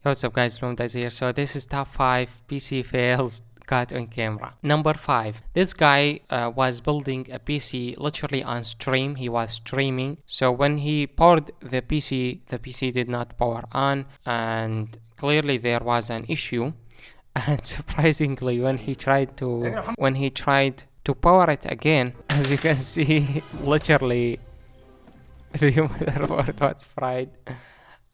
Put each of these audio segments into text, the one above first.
What's up guys, Momtaz here. So this is top 5 PC fails caught on camera. Number 5. This guy was building a PC literally on stream. He was streaming. So when he powered the PC did not power on, and clearly there was an issue. And surprisingly, when he tried to power it again, as you can see, literally the motherboard was fried.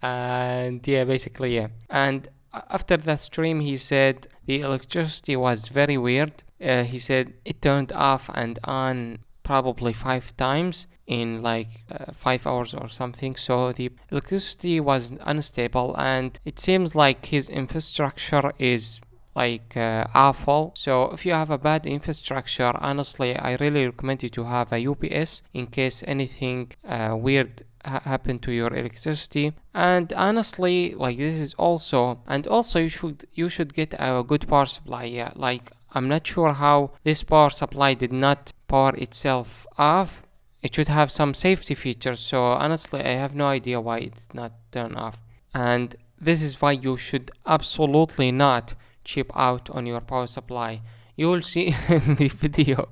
And yeah, basically, yeah. And after the stream, he said the electricity was very weird. He said it turned off and on probably 5 times in like 5 hours or something. So the electricity was unstable, and it seems like his infrastructure is like awful. So if you have a bad infrastructure, honestly, I really recommend you to have a UPS in case anything weird happen to your electricity. And honestly, like this is also, and also you should get a good power supply. Yeah, like I'm not sure how this power supply did not power itself off. It should have some safety features. So honestly, I have no idea why it did not turn off. And this is why you should absolutely not cheap out on your power supply. You will see in the video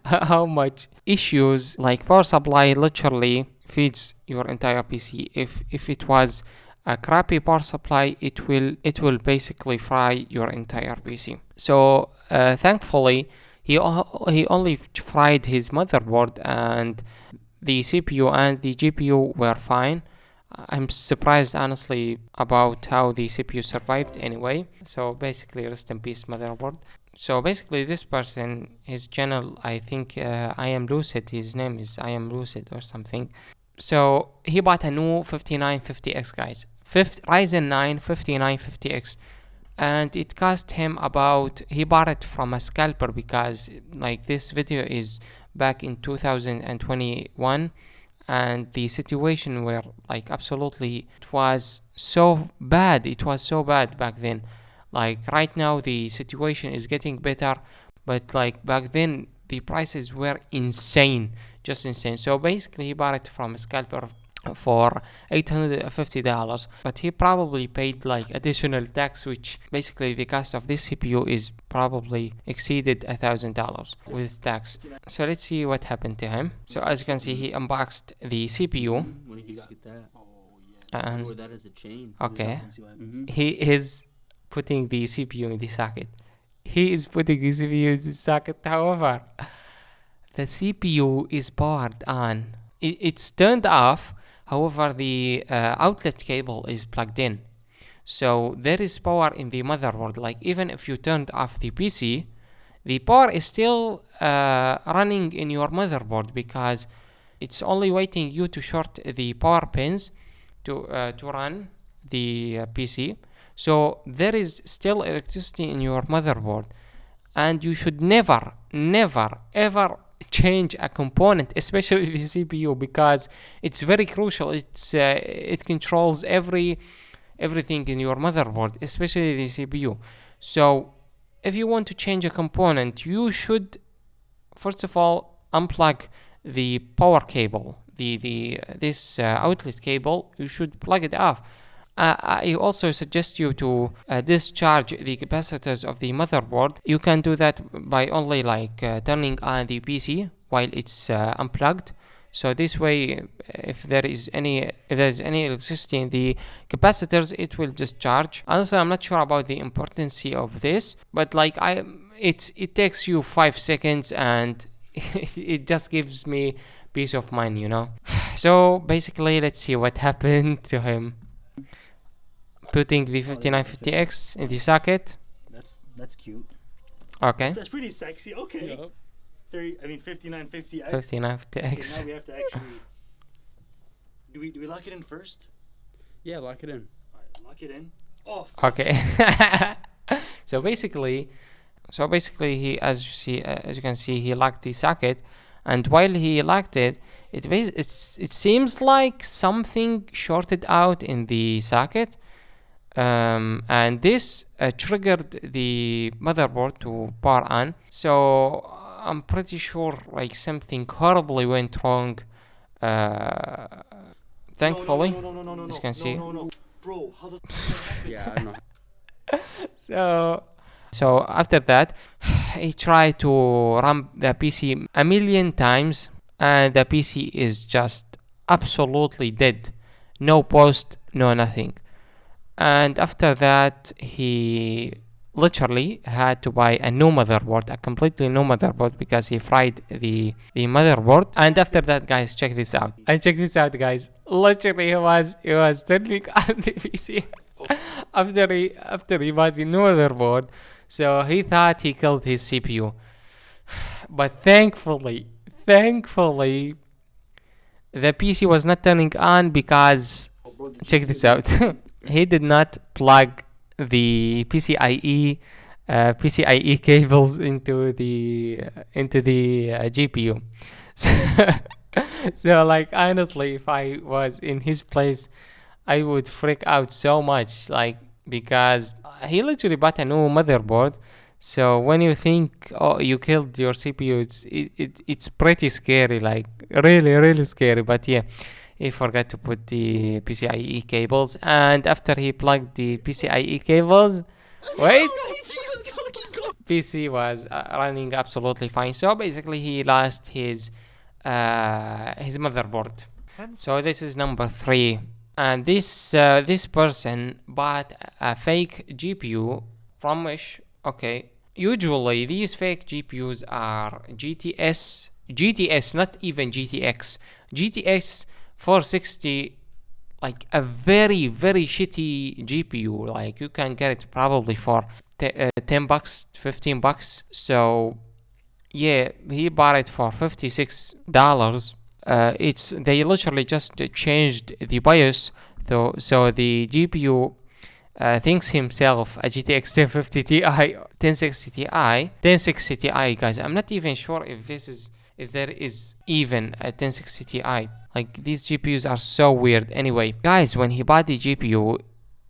how much issues like power supply literally feeds your entire PC. If it was a crappy power supply, it will basically fry your entire PC. So thankfully he only fried his motherboard, and the CPU and the GPU were fine. I'm surprised honestly about how the CPU survived anyway. So basically, rest in peace motherboard. So basically this person, his channel, I think I am Lucid, his name is I am Lucid or something. So he bought a new 5950X, guys. Ryzen 9 5950X, and it cost him about, he bought it from a scalper because like this video is back in 2021, and the situation were like absolutely, it was so bad back then. Like right now the situation is getting better, but like back then the prices were insane, just insane. So basically he bought it from a scalper for $850, but he probably paid like additional tax, which basically the cost of this CPU is probably exceeded $1,000 with tax. So let's see what happened to him. So as you can see, he unboxed the CPU. And that is a chain. Okay, he is putting the CPU in the socket. He is putting the CPU in the socket. However, the CPU is powered on. It's turned off. However, the outlet cable is plugged in. So there is power in the motherboard. Like even if you turned off the PC, the power is still running in your motherboard because it's only waiting you to short the power pins to run the PC. So there is still electricity in your motherboard, and you should never ever change a component, especially the CPU, because it's very crucial. It controls everything in your motherboard, especially the CPU. So if you want to change a component, you should first of all unplug the power cable, this outlet cable. You should plug it off. I also suggest you to discharge the capacitors of the motherboard. You can do that by only like turning on the PC while it's unplugged. So this way, if there's any electricity in the capacitors, it will discharge. Honestly, I'm not sure about the importance of this, but like it takes you 5 seconds, and it just gives me peace of mind, you know. So basically, let's see what happened to him. Putting the 5950X in the socket. That's cute. Okay. That's pretty sexy. Okay. Yep. 5950X. 5950X. Okay, now we have to actually. Do we lock it in first? Yeah, lock it in. All right, lock it in. Oh. Okay. So basically, he, as you can see, he locked the socket, and while he locked it, it seems like something shorted out in the socket. And this triggered the motherboard to power on. So I'm pretty sure like something horribly went wrong. Thankfully, No, as you can see. Bro, how the fuck did that happen? Yeah, I don't know. So after that, he tried to run the PC a million times, and the PC is just absolutely dead. No post, no nothing. And after that, he literally had to buy a new motherboard, a completely new motherboard, because he fried the motherboard. And after that, guys, check this out. And check this out, guys. Literally, he was turning on the PC after he bought the new motherboard. So he thought he killed his CPU, but thankfully, the PC was not turning on because Oh, bro, the check GPU this is out. not- He did not plug the PCIe cables into the GPU. So, so like honestly, if I was in his place, I would freak out so much, like because he literally bought a new motherboard. So when you think, oh, you killed your CPU, it's pretty scary, like really scary. But yeah, he forgot to put the PCIe cables, and after he plugged the PCIe cables, wait, PC was running absolutely fine. So basically, he lost his motherboard. So this is number 3, and this person bought a fake GPU from Wish. Okay, usually these fake GPUs are GTS, not even GTX 460, like a very shitty GPU. Like you can get it probably for $10, $15. So yeah, he bought it for $56. It's they literally just changed the BIOS, so the GPU thinks himself a GTX 1050 Ti, 1060 Ti, guys. I'm not even sure if there is even a 1060 Ti. Like these GPUs are so weird. Anyway, guys, when he bought the GPU,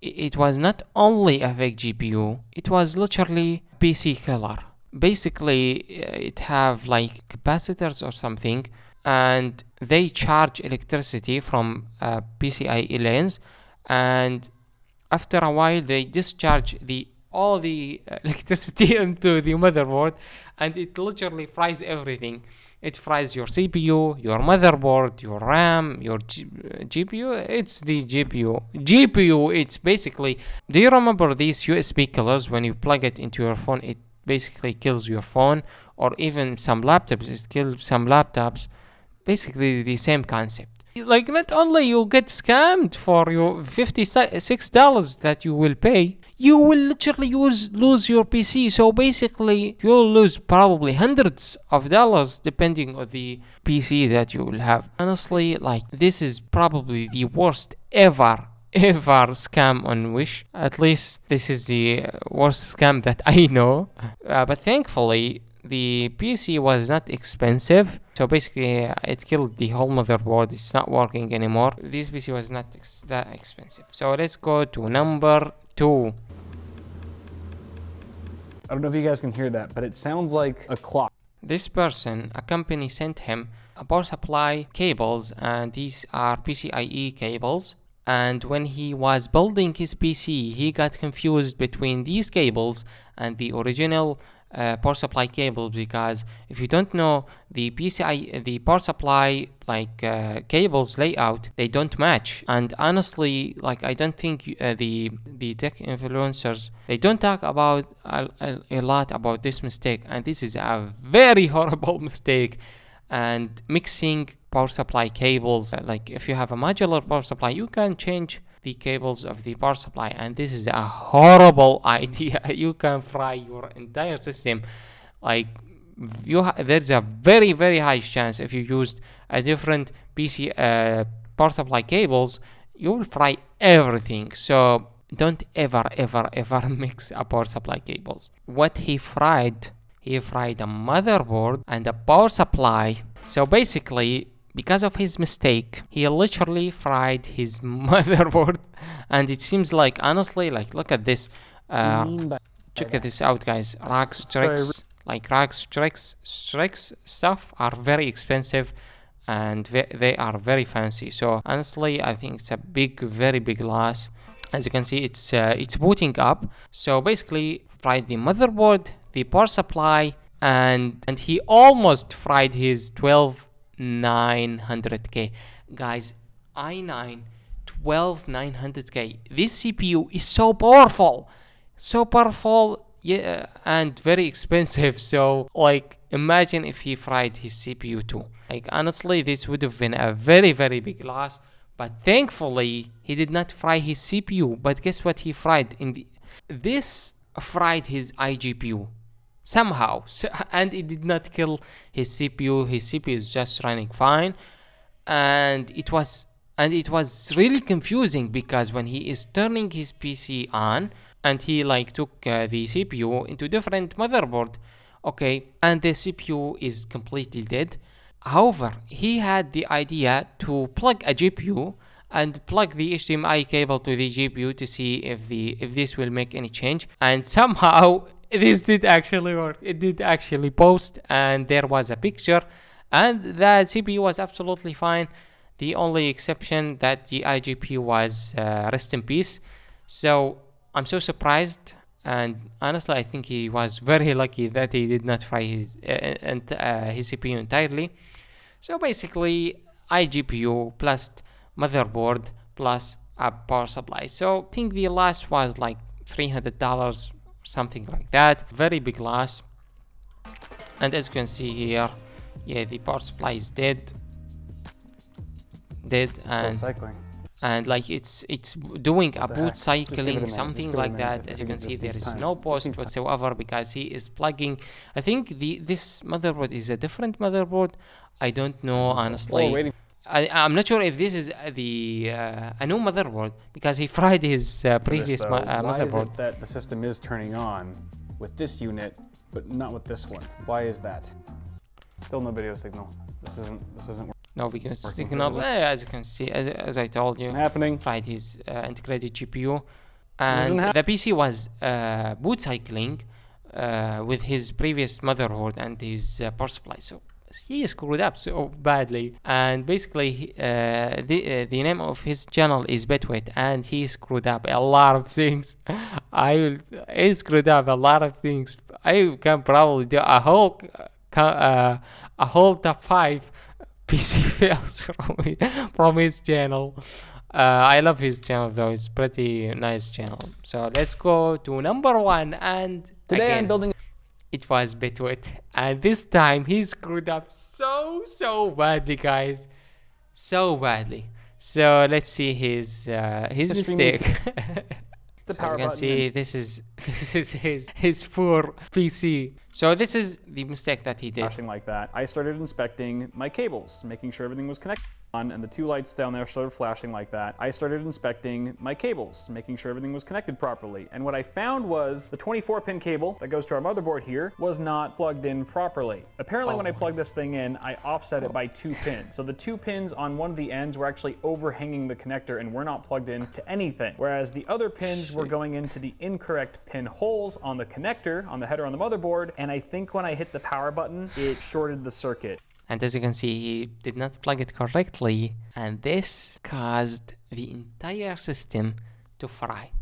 it was not only a fake GPU, it was literally PC killer. Basically, it have like capacitors or something, and they charge electricity from PCIe lanes, and after a while they discharge all the electricity into the motherboard, and it literally fries everything. It fries your CPU, your motherboard, your RAM, your GPU. It's the GPU, it's basically. Do you remember these USB killers? When you plug it into your phone, it basically kills your phone, or even some laptops. It kills some laptops. Basically, the same concept. Like, not only you get scammed for your $56 that you will pay, you will literally lose your PC. So basically, you'll lose probably hundreds of dollars depending on the PC that you will have. Honestly, like, this is probably the worst ever scam on Wish. At least this is the worst scam that I know. But thankfully, the PC was not expensive, so basically it killed the whole motherboard. It's not working anymore. This PC was not that expensive. So let's go to number 2. I don't know if you guys can hear that, but it sounds like a clock. This person, a company sent him a power supply cables, and these are PCIe cables. And when he was building his PC, he got confused between these cables and the original power supply cables, because if you don't know the power supply cables layout, they don't match. And honestly, like, I don't think the tech influencers, they don't talk about a lot about this mistake, and this is a very horrible mistake. And mixing power supply cables, like if you have a modular power supply, you can change the cables of the power supply, and this is a horrible idea. You can fry your entire system. Like, there's a very high chance if you used a different PC power supply cables, you will fry everything. So don't ever mix a power supply cables. What he fried a motherboard and a power supply. So basically, because of his mistake, he literally fried his motherboard. And it seems like, honestly, like, look at this. Check this out, guys. Strix stuff are very expensive, and they are very fancy. So honestly, I think it's a very big loss. As you can see, it's booting up. So basically, fried the motherboard, the power supply, and he almost fried his 12900K. Guys, i9 12900K. This CPU is so powerful, yeah, and very expensive. So like, imagine if he fried his CPU too. Like, honestly, this would have been a very, very big loss. But thankfully, he did not fry his CPU. But guess what he fried? This fried his iGPU somehow, and it did not kill his CPU. His CPU is just running fine, and it was really confusing, because when he is turning his PC on and he like took the CPU into different motherboard, okay, and the CPU is completely dead. However, he had the idea to plug a GPU and plug the HDMI cable to the GPU to see if this will make any change, and somehow this did actually work. It did actually post, and there was a picture, and the CPU was absolutely fine. The only exception that the iGPU was rest in peace. So I'm so surprised, and honestly, I think he was very lucky that he did not fry his CPU entirely. So basically, iGPU plus motherboard plus a power supply. So I think the loss was like $300, something like that. Very big loss. And as you can see here, yeah, the power supply is dead, Still and cycling. like it's doing a the boot heck? Just give it a cycling, minute, something just give it a like minute. that. I As you think can it see, just there needs is time. no Just post needs time. whatsoever, because he is plugging. I think this motherboard is a different motherboard. I don't know, Oh, honestly. waiting. I'm not sure if this is a new motherboard, because he fried his previous Why is motherboard. it that the system is turning on with this unit, but not with this one? Why is that? Still no video signal. This isn't working. No, because signal, as you can see, as I told you, Happening. fried his integrated GPU, Doesn't and hap- the PC was boot cycling with his previous motherboard and his power supply. So he screwed up so badly, and basically the name of his channel is Betwit, and he screwed up a lot of things. He screwed up a lot of things. I can probably do a whole top 5 PC fails from his channel. I love his channel though; it's pretty nice channel. So let's go to number 1, and Today again, I'm building. it was Bitwit, and this time he screwed up so badly, guys, so badly. So let's see his mistake. The So as power you can button. see, this is his poor PC. So this is the mistake that he did. Flashing like that. I started inspecting my cables, making sure everything was connected on, and the 2 lights down there started flashing like that. I started inspecting my cables, making sure everything was connected properly. And what I found was the 24-pin cable that goes to our motherboard here was not plugged in properly. Apparently, when I plugged this thing in, I offset it by 2 pins. So the 2 pins on one of the ends were actually overhanging the connector and were not plugged in to anything. Whereas the other pins were going into the incorrect pin holes on the connector, on the header on the motherboard. And I think when I hit the power button, it shorted the circuit. And as you can see, he did not plug it correctly, and this caused the entire system to fry.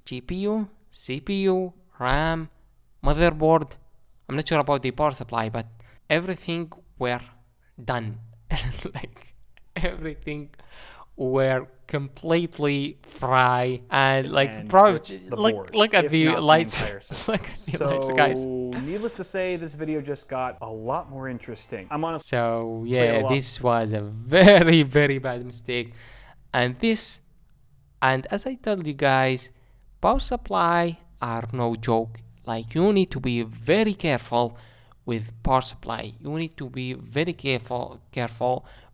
GPU, CPU, RAM, motherboard. I'm not sure about the power supply, but everything were done. Like, everything were completely fry, and like, And probably it's the look board, at if the not the lights. entire system. Look at the lights, guys. Needless to say, this video just got a lot more interesting. I'm honestly So Say a yeah, lot. this was a very bad mistake, and as I told you guys, power supply are no joke. Like, you need to be very careful with power supply. You need to be very careful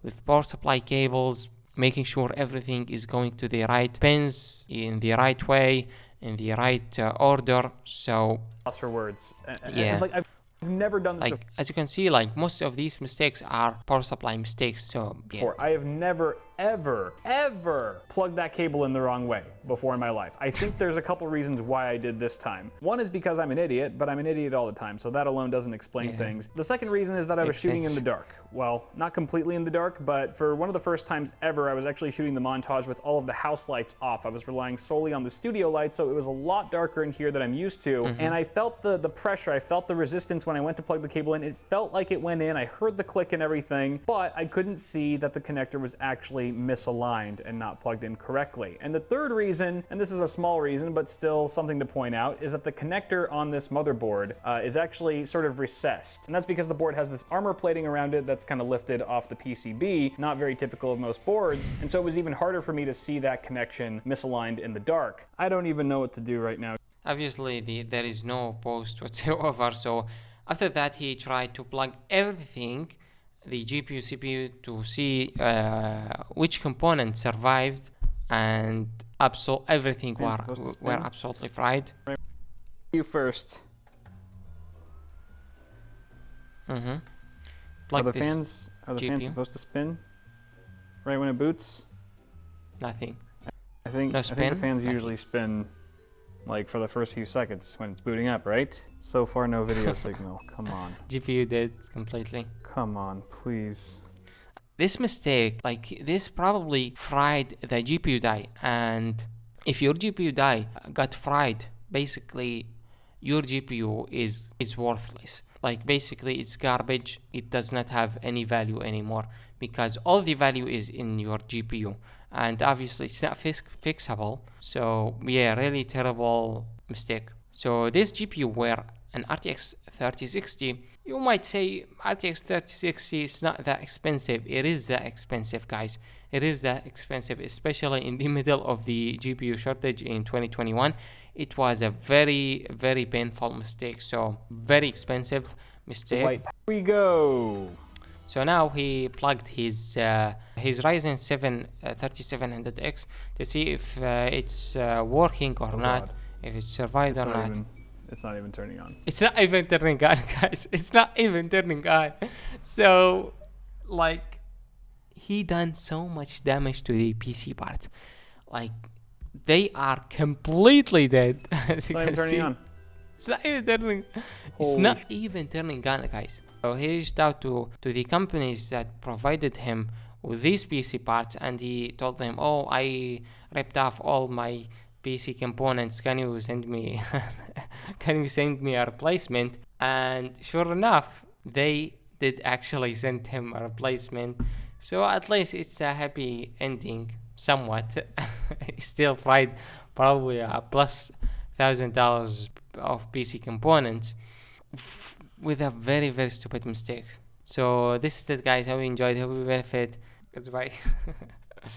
with power supply cables, making sure everything is going to the right pins in the right way, in the right order. So lost for words. Yeah. Like, I've never done this like, as you can see, like, most of these mistakes are power supply mistakes. So yeah. before. I have never ever plugged that cable in the wrong way before in my life. I think there's a couple reasons why I did this time. One is because I'm an idiot, but I'm an idiot all the time, so that alone doesn't explain things. The second reason is that I was shooting in the dark. Well, not completely in the dark, but for one of the first times ever, I was actually shooting the montage with all of the house lights off. I was relying solely on the studio lights, so it was a lot darker in here than I'm used to, and I felt the pressure, I felt the resistance when I went to plug the cable in. It felt like it went in, I heard the click and everything, but I couldn't see that the connector was actually misaligned and not plugged in correctly. And the third reason, and this is a small reason, but still something to point out, is that the connector on this motherboard is actually sort of recessed. And that's because the board has this armor plating around it that's kind of lifted off the PCB, not very typical of most boards, and so it was even harder for me to see that connection misaligned in the dark. I don't even know what to do right now. Obviously, there is no post whatsoever, so after that he tried to plug everything, the GPU, CPU, to see which component survived, and everything were absolutely fried. You first. Plug Are the fans GPU. supposed to spin right when it boots? Nothing. I think No the spin? fans Nothing. usually spin like for the first few seconds when it's booting up, right? So far, no video signal. Come on. GPU did completely. Come on, please. This mistake, like this, probably fried the GPU die, and if your GPU die got fried, basically your GPU is worthless. Like basically it's garbage. It does not have any value anymore because all the value is in your GPU, and obviously it's not fixable. So yeah, really terrible mistake. So this GPU were an RTX 3060. You might say RTX 3060 is not that expensive. It is that expensive, guys. It is that expensive, especially in the middle of the GPU shortage in 2021. It was a very, very painful mistake. So very expensive mistake. Here we go. So now he plugged his Ryzen 7 3700X to see if it's working or not, God. if it's survived or not. It's not even turning on. It's not even turning on, guys. It's not even turning on. So, like, he done so much damage to the PC parts. Like, they are completely dead. As you can see. On. It's not even turning. It's not even turning on, guys. So he reached out to the companies that provided him with these PC parts, and he told them, "Oh, I ripped off all my PC components. Can you send me a replacement?" And sure enough, they did actually send him a replacement. So at least it's a happy ending, somewhat. He still fried probably a plus $1,000 of PC components with a very, very stupid mistake. So this is it, guys. Hope you enjoyed. Hope you benefit. Goodbye.